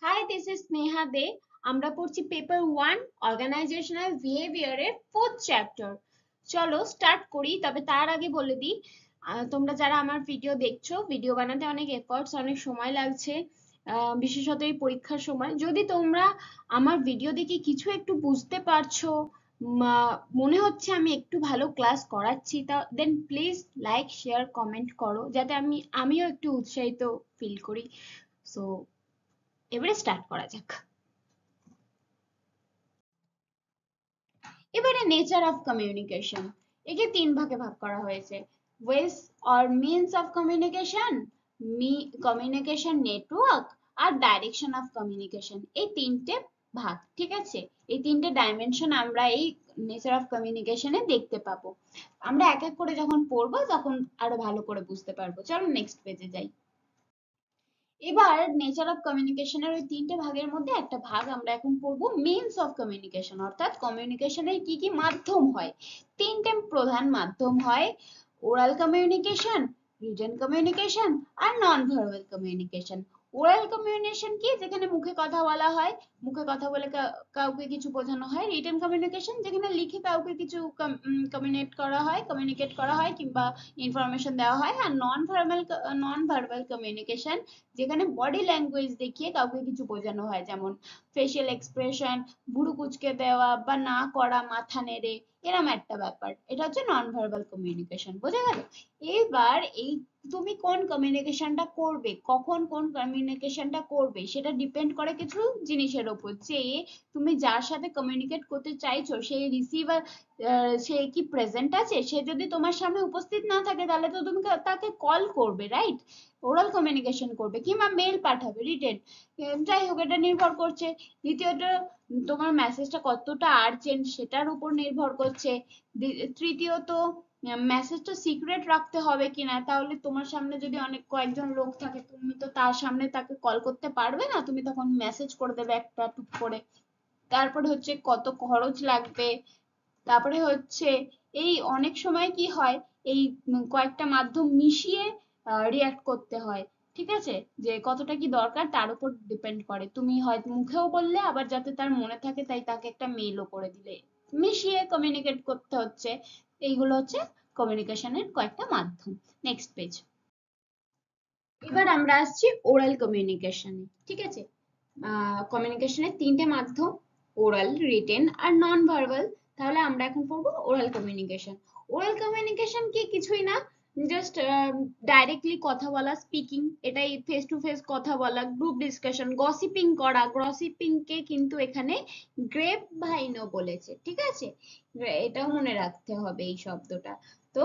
Hi, this is Sneha De. আমরা পড়ছি paper 1 organisational বিহেভিয়ারের 4th chapter. চলো স্টার্ট করি, তবে তার আগে বলে দিই তোমরা যারা আমার ভিডিও দেখছো, ভিডিও বানাতে অনেক এফর্টস, অনেক সময় লাগছে, বিশেষত এই পরীক্ষার সময়। যদি তোমরা আমার ভিডিও দেখে কিছু একটু বুঝতে পারছো, মনে হচ্ছে আমি একটু ভালো ক্লাস করাচ্ছি, তা দেন প্লিজ লাইক শেয়ার কমেন্ট করো, যাতে আমিও একটু উৎসাহিত ফিল করি। সো এবারে স্টার্ট করা যাক। এবারে নেচার অফ কমিউনিকেশন, একে 3 ভাগে ভাগ করা হয়েছে: ways or means of communication, communication network, আর ডাইরেকশন অফ কমিউনিকেশন। এই 3টে ভাগ, ঠিক আছে? এই 3টে ডাইমেনশন আমরা এই নেচার অফ কমিউনিকেশনে দেখতে পাবো। আমরা এক এক করে যখন পড়বো তখন আরো ভালো করে বুঝতে পারবো। চলো নেক্সট পেজে যাই। এবার নেচার অফ কমিউনিকেশনের ওই 3টে ভাগের মধ্যে একটা ভাগ আমরা এখন পড়বো মিনস অফ কমিউনিকেশন, অর্থাৎ কমিউনিকেশনের কি কি মাধ্যম হয়। 3টে প্রধান মাধ্যম হয়: ওরাল কমিউনিকেশন, রিটেন কমিউনিকেশন, আর non verbal communication. Oral communication কি? যেখানে মুখে কথা বলা হয়, মুখে কথা বলে কাউকে কিছু বোঝানো হয়। রিটেন কমিউনিকেশন যেখানে লিখে কাউকে কিছু কমিউনিকেট করা হয় কিংবা ইনফরমেশন দেওয়া হয়। আর নন ভার্বাল কমিউনিকেশন যেখানে বডি ল্যাঙ্গুয়েজ দেখিয়ে কাউকে কিছু বোঝানো হয়, যেমন ফেসিয়াল এক্সপ্রেশন, ভুরু কুচকে দেওয়া বা না করা, মাথা নেড়ে, এরম একটা ব্যাপার। এটা হচ্ছে নন ভার্বাল কমিউনিকেশন। বোঝা গেল? এবার এই তুমি কোন কমিউনিকেশনটা করবে, কখন কোন কমিউনিকেশনটা করবে, সেটা ডিপেন্ড করে কিছু জিনিসের উপর। যে তুমি যার সাথে কমিউনিকেট করতে চাইছো সেই রিসিভার, সে কি প্রেজেন্ট আছে। সে যদি তোমার সামনে উপস্থিত না থাকে তাহলে তো তুমি তাকে কল করবে, রাইট? ওরাল কমিউনিকেশন করবে কিংবা মেল পাঠাবে, রিটেন, যাই হোক, এটা নির্ভর করছে। দ্বিতীয়ত, তোমার মেসেজটা কতটা আর্জেন্ট সেটার উপর নির্ভর করছে। তৃতীয়ত, মেসেজটা সিক্রেট রাখতে হবে কিনা, তাহলে তোমার সামনে যদি অনেক কয়েকজন লোক থাকে, তুমি তো তার সামনে তাকে কল করতে পারবে না, তুমি তখন মেসেজ করে দেবে একটা টুক করে। তারপরে হচ্ছে কত খরচ লাগবে। তারপরে হচ্ছে এই অনেক সময় কি হয়, এই কয়েকটা মাধ্যম মিশিয়ে রিয়াক্ট করতে হয়, ঠিক আছে? যে কতটা কি দরকার তার উপর ডিপেন্ড করে। তুমি হয়তো মুখেও বললে, আবার যাতে তার মনে থাকে তাই তাকে একটা মেইলও করে দিলে, মিশিয়ে কমিউনিকেট করতে হচ্ছে। এইগুলো হচ্ছে কমিউনিকেশনের কয়েকটা মাধ্যম। Next page. এবার আমরা আসছি ওরাল কমিউনিকেশনে, ঠিক আছে? কমিউনিকেশনের 3টে মাধ্যম: ওরাল, রিটেন, আর নন ভার্বাল। তাহলে আমরা এখন পড়বো ওরাল কমিউনিকেশন। ওরাল কমিউনিকেশন কি? কিছুই না, জাস্ট ডাইরেক্টলি কথা বলা, স্পিকিং, এটাই ফেস টু ফেস কথা বলা, গ্রুপ ডিসকাশন, গসিপিং করা। গসিপিং কে কিন্তু এখানে গ্রেপ ভাইনও বলেছে, ঠিক আছে? এটাও মনে রাখতে হবে এই শব্দটা। তো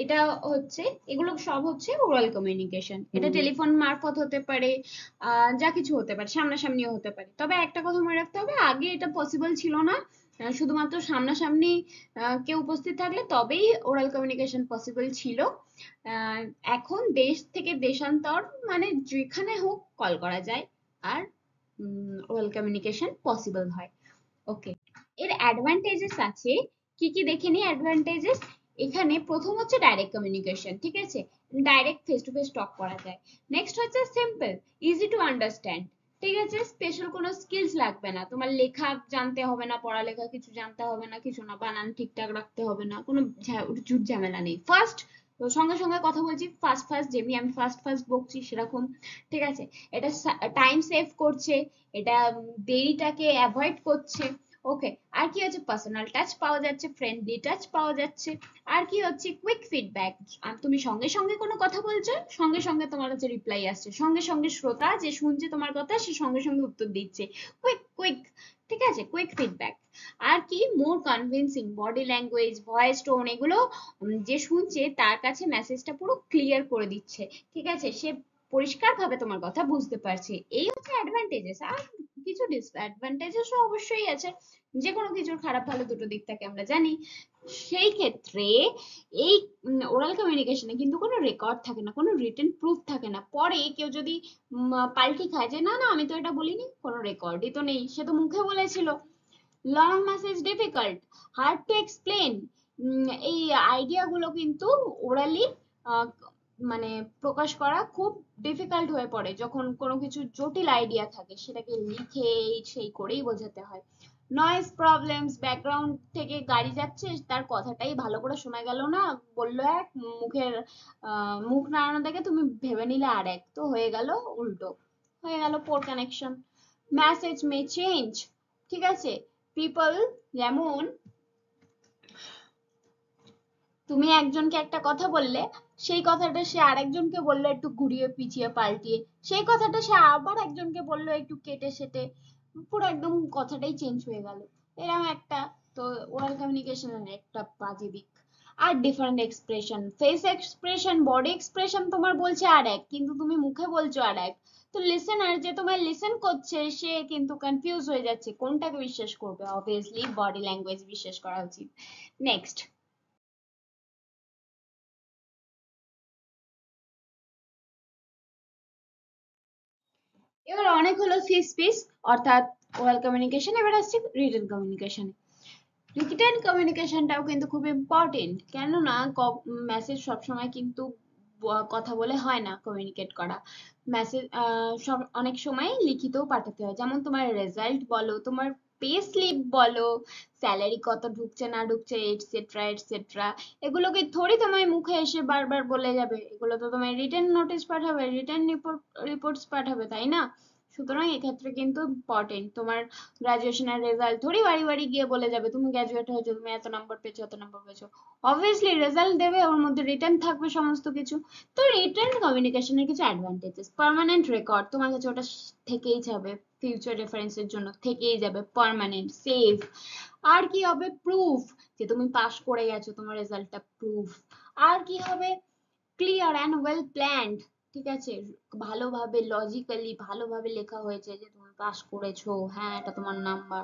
এটা হচ্ছে, এগুলো সব হচ্ছে ওরাল কমিউনিকেশন। এটা টেলিফোন মারফত হতে পারে, যা কিছু হতে পারে, সামনাসামনিও হতে পারে। তবে একটা কথা মনে রাখতে হবে, আগে এটা পসিবল ছিল না। শুধুমাত্র সামনাসামনি কেউ উপস্থিত থাকলে তবেই ওরাল কমিউনিকেশন পসিবল ছিল। আহ, এখন দেশ থেকে দেশান্তর, মানে যেখানে হোক কল করা যায়, আর ওরাল কমিউনিকেশন পসিবল হয়। ওকে, এর অ্যাডভান্টেজেস আছে। কি কি দেখে নি অ্যাডভান্টেজেস। এখানে প্রথম হচ্ছে ডাইরেক্ট কমিউনিকেশন, ঠিক আছে? ডাইরেক্ট ফেস টু ফেস টক করা যায়। নেক্সট হচ্ছে সিম্পল, ইজি টু আন্ডারস্ট্যান্ড, ঠিক আছে? স্পেশাল কোনো স্কিলস লাগবে না, তোমার লেখা জানতে হবে না, পড়ালেখা কিছু জানতে হবে না, কিছু না, বানান ঠিকঠাক রাখতে হবে না, কোনো ঝুট ঝামেলা নেই। ফার্স্ট, তো সঙ্গে সঙ্গে কথা বলছি, ফার্স্ট ফার্স্ট, যেমনি আমি ফার্স্ট ফার্স্ট বকছি সেরকম, ঠিক আছে? এটা টাইম সেভ করছে, এটা দেরিটাকে অ্যাভয়েড করছে। ওকে, আর কি হচ্ছে? পার্সোনাল টাচ পাওয়া যাচ্ছে, ফ্রেন্ডলি টাচ পাওয়া যাচ্ছে। আর কি হচ্ছে? Quick feedback. আর তুমি সঙ্গে সঙ্গে কোনো কথা বলছো, সঙ্গে সঙ্গে তোমার কাছে রিপ্লাই আসছে, সঙ্গে সঙ্গে শ্রোতা যে শুনছে তোমার কথা সে সঙ্গে সঙ্গে উত্তর দিচ্ছে। কুইক কুইক, ঠিক আছে? Quick feedback. আর কি? More convincing, body language, voice tone, এগুলো যে শুনছে তার কাছে মেসেজটা পুরো ক্লিয়ার করে দিচ্ছে, ঠিক আছে? সে পরিষ্কার ভাবে তোমার কথা বুঝতে পারছে। এই হচ্ছে অ্যাডভান্টেজেস। আর কিছু ডিসঅ্যাডভান্টেজেসও অবশ্যই আছে, যে কোনো কিছুর খারাপ ভালো দুটো দিক থাকে আমরা জানি। সেই ক্ষেত্রে এই ওরাল কমিউনিকেশনে কিন্তু কোনো রেকর্ড থাকে না, কোনো রিটেন প্রুফ থাকে না। পরে কেউ যদি পাল্টি খায় যে না না আমি তো এটা বলিনি, কোনো রেকর্ডই তো নেই, সে তো মুখে বলেছিল। Long message difficult, hard to explain, এই আইডিয়া গুলো কিন্তু ওরালি মানে প্রকাশ করা খুব ডিফিকাল্ট হয়ে পড়ে, যখন কোনো কিছু জটিল আইডিয়া থাকে সেটাকে লিখে সেই করেই বোঝাতে হয়। নয়েজ প্রবলেমস, ব্যাকগ্রাউন্ড থেকে গাড়ি যাচ্ছে, তার কথাটাই ভালো করে শোনা গেল না, বললো এক, মুখের মুখ নাড়ানো দেখে তুমি ভেবে নিলে আর এক, তো হয়ে গেল উল্টো, হয়ে গেল পোর কানেকশন। মেসেজ মে চেঞ্জ, ঠিক আছে, পিপল, যেমন তুমি একজনকে একটা কথা বললে, সেই কথাটা সে আরেকজনকে বললো একটু ঘুরিয়ে পিছিয়ে পাল্টিয়ে, সেই কথাটা সে আবার একজনকে বললো একটু কেটে সেটে, পুরো একদম কথাটাই চেঞ্জ হয়ে গেল। এরকম একটা, তো ওরাল কমিউনিকেশনের একটা বাজে দিক। আর different expression, face expression, body expression তোমার বলছে আর এক, কিন্তু তুমি মুখে বলছো আর এক, তো লিসেনার যে তোমায় লিসেন করছে সে কিন্তু কনফিউজ হয়ে যাচ্ছে, কোনটাকে বিশ্বাস করবে? অবভিয়াসলি বডি ল্যাঙ্গুয়েজ বিশ্বাস করা উচিত। নেক্সট, এবার অনেক হলো সিস পিস, অর্থাৎ ওরাল কমিউনিকেশন, এবার আসছে রিটেন কমিউনিকেশন। রিটেন কমিউনিকেশনটাও কিন্তু খুব ইম্পর্টেন্ট, কেননা মেসেজ সবসময় কিন্তু কথা বলে হয় না কমিউনিকেট করা। মেসেজ সব অনেক সময় লিখিতও পাঠাতে হয়, যেমন তোমার রেজাল্ট বলো, তোমার পে স্লিপ বলো, স্যালারি কত ঢুকছে না ঢুকছে, এটসেট্রা এটসেট্রা, এগুলোকে থোড়ি তোমায় মুখে এসে বারবার বলে যাবে, এগুলো তো তোমায় রিটেন নোটিশ পাঠাবে, রিটেন রিপোর্টস পাঠাবে, তাই না? সুতরাং এক্ষেত্রে কিন্তু ইম্পর্টেন্ট, তোমার গ্রাজুয়েশনের রেজাল্ট থোড়ি বাড়ি বাড়ি গিয়ে বলে যাবে তুমি গ্রাজুয়েট হয়েছো, তুমি এত নাম্বার পেয়েছো এত নাম্বার পেয়েছো, অবভিয়াসলি রেজাল্ট দেবে, ওর মধ্যে রিটার্ন থাকবে সমস্ত কিছু। তো রিটার্ন কমিউনিকেশনের কিছু অ্যাডভান্টেজেস, পার্মানেন্ট রেকর্ড, তোমার কাছে ওটা থেকেই যাবে, ফিউচার রেফারেন্সের জন্য থেকেই যাবে, পার্মানেন্ট সেভ। আর কি হবে? প্রুফ, যে তুমি পাস করে গেছো, তোমার রেজাল্টটা প্রুফ। আর কি হবে? ক্লিয়ার অ্যান্ড ওয়েল প্ল্যান্ড, ঠিক আছে, ভালোভাবে লজিক্যালি ভালোভাবে লেখা হয়েছে যে তুমি পাস করেছো, হ্যাঁ এটা তোমার নাম্বার,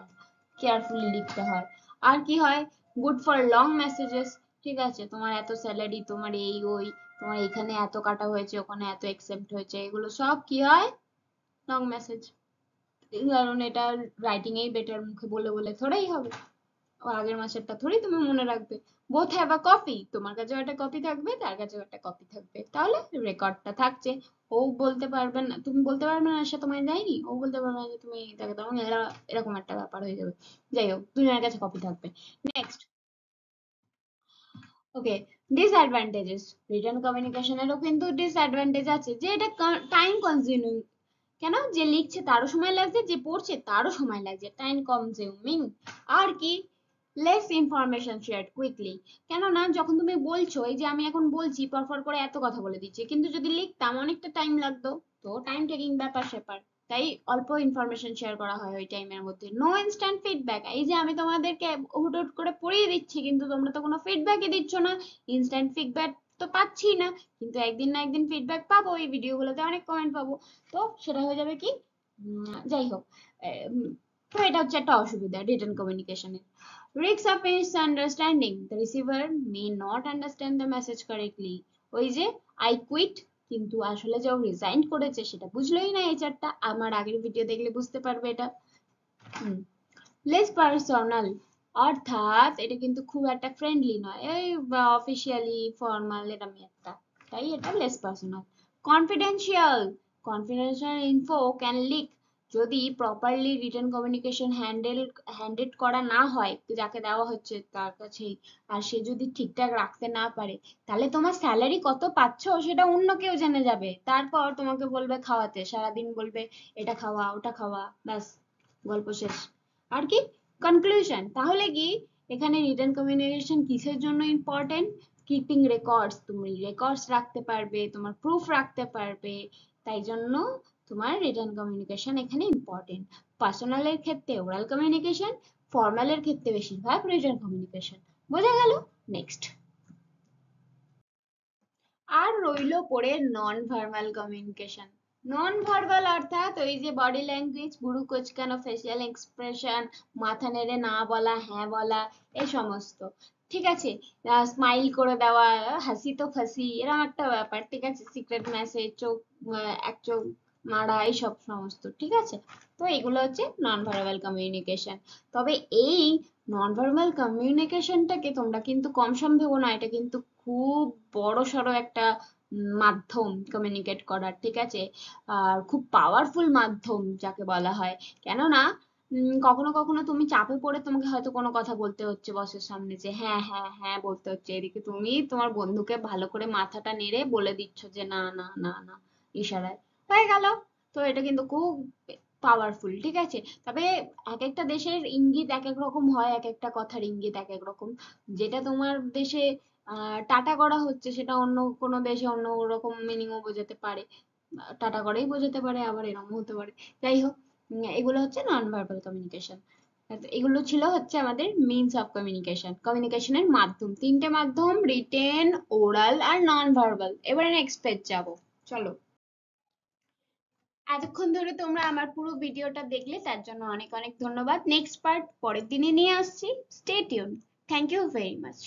কেয়ারফুলি লিখতে হয়। আর কি হয়? গুড ফর লং মেসেজেস, ঠিক আছে, তোমার এত স্যালারি, তোমার এই ওই, তোমার এখানে এত কাটা হয়েছে, ওখানে এত একসেপ্ট হয়েছে, এগুলো সব কি হয়? Long message. কারণ এটা রাইটিং এই বেটার, মুখে বলে বলে থোড়াই হবে, ও আগের মাসেরটা থোড়ি তুমি মনে রাখবে। বোথ হ্যাভ আ কপি, তোমার কাছেও একটা কপি থাকবে, তার কাছেও একটা কপি থাকবে, তাহলে রেকর্ডটা থাকছে। ও বলতে পারবে না, তুমি বলতে পারবে না সে তোমায় দেয়নি, ও বলতে পারবে না যে তুমি তাকে দাও, এরকম একটা ব্যাপার হয়ে যাবে। যাই হোক, দুজনের কাছে কপি থাকবে। নেক্সট, ওকে, ডিসঅ্যাডভান্টেজেস, রিটেন কমিউনিকেশনেরও কিন্তু ডিসঅ্যাডভান্টেজ আছে, যে এটা টাইম কনজিউমিং। কেন? যে লিখছে তারও সময় লাগছে, যে পড়ছে তারও সময় লাগছে, টাইম কনজিউমিং। আর কি? লেস ইনফরমেশন শেয়ার কুইকলি, কেননা যখন তুমি বলছো, এই যে আমি এখন বলছি পরপর করে এত কথা বলে দিচ্ছি, কিন্তু যদি লিখতাম অনেকটা টাইম লাগতো, তো টাইম টেকিং ব্যাপার স্যাপার, তাই অল্প ইনফরমেশন শেয়ার করা হয় ওই টাইমের মধ্যে। নো ইনস্ট্যান্ট ফিডব্যাক, এই যে আমি তোমাদেরকে হুট হুট করে পড়িয়ে দিচ্ছি, কিন্তু তোমরা তো কোনো ফিডব্যাকই দিচ্ছ না, ইনস্ট্যান্ট ফিডব্যাক তো পাচ্ছি না, কিন্তু একদিন না একদিন ফিডব্যাক পাবো, এই ভিডিওগুলোতে অনেক কমেন্ট পাবো, তো সেটা হয়ে যাবে কি, যাই হোক, তো এটা হচ্ছে একটা অসুবিধা রিটেন কমিউনিকেশনের। Risks of misunderstanding, the receiver may not understand the message correctly, ওই যে আই কুইট, কিন্তু আসলে যে ও রিজাইন করেছে সেটা বুঝলোই না, এইচআরটা, আমার আগের ভিডিও দেখলে বুঝতে পারবে এটা। লেস পার্সোনাল, অর্থাৎ এটা কিন্তু খুব একটা ফ্রেন্ডলি নয়, এই অফিসিয়ালি ফর্মাল এরকম একটা, তাই এটা less personal. Confidential, confidential info can leak, যদি প্রপারলি রিটেন কমিউনিকেশন হ্যান্ডেল করা না হয় যাকে দেওয়া হচ্ছে তার কাছেই, আর সে যদি ঠিকঠাক রাখতে না পারে, তাহলে তোমার স্যালারি কত পাচ্ছ সেটা অন্য কেউ জেনে যাবে, তারপর তোমাকে বলবে খাওয়াতে, সারাদিন বলবে এটা খাওয়া ওটা খাওয়া, ব্যাস, গল্প শেষ। আর কি? কনক্লুশন, তাহলে কি এখানে রিটেন কমিউনিকেশন কিসের জন্য ইম্পর্টেন্ট? কিপিং রেকর্ডস, তুমি রেকর্ডস রাখতে পারবে, তোমার প্রুফ রাখতে পারবে, তাই জন্য তোমার রিটেন কমিউনিকেশন এখানে ইম্পর্টেন্ট। পার্সোনালের ক্ষেত্রে ওরাল কমিউনিকেশন, ফর্মালের ক্ষেত্রে বেশিরভাগ রিটেন কমিউনিকেশন। বোঝা গেল? নেক্সট, আর রইলো পড়ে নন ভার্বাল কমিউনিকেশন। নন ভার্বাল অর্থাৎ ওই যে বডি ল্যাঙ্গুয়েজ, ভুরু কোঁচকানো, ফেসিয়াল এক্সপ্রেশন, মাথা নেড়ে না বলা, হ্যাঁ বলা, এই সমস্ত, ঠিক আছে, স্মাইল করে দেওয়া, হাসি তো ফাসি, এরকম একটা ব্যাপার, ঠিক আছে, সিক্রেট মেসেজ, চোখ এক চোখ মারা, এইসব সমস্ত, ঠিক আছে। তো এগুলো হচ্ছে নন ভার্বাল কমিউনিকেশন। তবে এই নন ভার্বাল কমিউনিকেশনটাকে তোমরা কিন্তু কম সম ভেবো না, এটা কিন্তু খুব বড় সড়ো একটা মাধ্যম কমিউনিকেট করার, ঠিক আছে? আর খুব পাওয়ারফুল মাধ্যম যাকে বলা হয়। কেননা কখনো কখনো তুমি চাপে পড়ে তোমাকে হয়তো কোনো কথা বলতে হচ্ছে বসের সামনে, যে হ্যাঁ হ্যাঁ হ্যাঁ বলতে হচ্ছে, এদিকে তুমি তোমার বন্ধুকে ভালো করে মাথাটা নেড়ে বলে দিচ্ছ যে না না না না, ইশারায় হয়ে গেল। তো এটা কিন্তু খুব পাওয়ারফুল, ঠিক আছে? তবে এক একটা দেশের ইঙ্গিত এক এক রকম হয়, এক একটা কথার ইঙ্গিত এক এক রকম। যেটা তোমার দেশে টাটা করা হচ্ছে, সেটা অন্য কোনো দেশে অন্য রকম মিনিংও বোঝাতে পারে। টাটা করেই বোঝাতে পারে, আবার এরকম হতে পারে। যাই হোক, এগুলো হচ্ছে নন ভার্বাল কমিউনিকেশন। এগুলো ছিল হচ্ছে আমাদের মিনস অফ কমিউনিকেশন, কমিউনিকেশনের মাধ্যম। তিনটে মাধ্যম: রিটেন, ওরাল আর নন ভার্বাল। এবারে নেক্সট পেজ যাবো, চলো। এতক্ষণ ধরে তোমরা আমার পুরো ভিডিওটা দেখলে তার জন্য অনেক অনেক ধন্যবাদ। নেক্সট পার্ট পরের দিনে নিয়ে আসছি। Stay tuned. Thank you very much.